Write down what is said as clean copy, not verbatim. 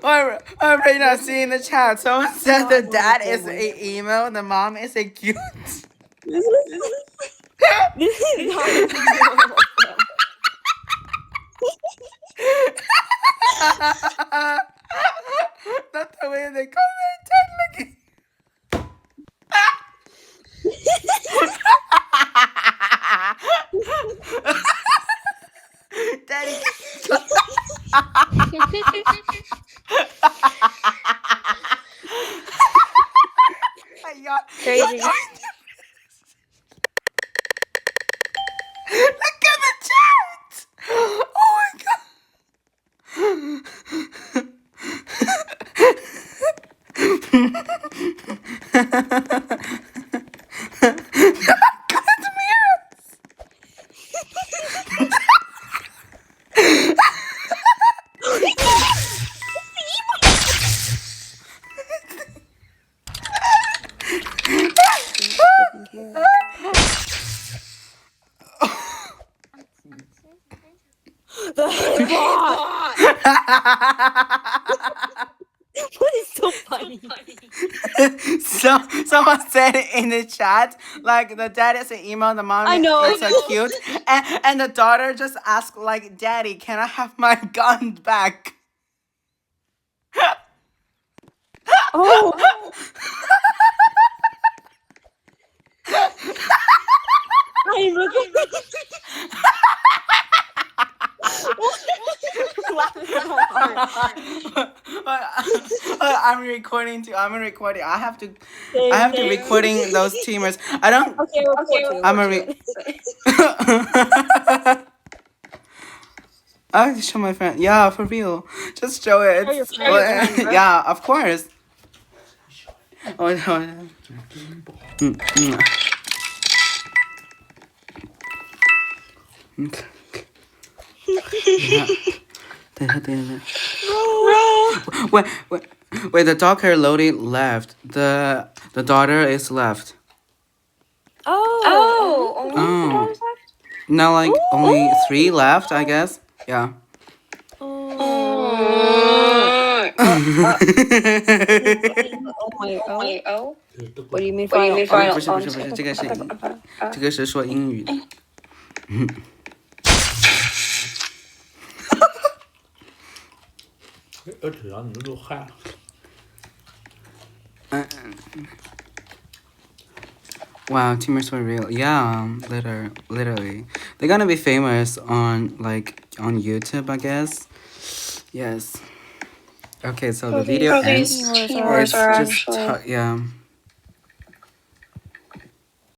I'm right now seeing the chat. Someone said the dad is a emo, the mom is a cute. This is not a video. That's the way they call their dad looking. Daddy. Crazy. Look at the chat. Oh my god. The bot. What is so funny? Someone said in the chat, like the dad is an emo, the mom is so cute, and the daughter just asked like, "Daddy, can I have my gun back?" Oh. I'm looking. I'm recording too. I'm recording. I have to recording those teamers. I don't. Okay. I'm a I have to show my friend. Yeah, for real. Just show it. Show your friend, bro. Yeah, of course. Oh no. Wait, the dog hair loading left. The daughter is left. Oh. Now like only 3 left, I guess. Yeah. Oh. What do you mean 不是 final? 这个是说英语的。只要你们都嗨了。Wow, teamers were real. Yeah, literally. They're gonna be famous on YouTube, I guess. Yes. Okay, so the video ends. These teamers are Yeah.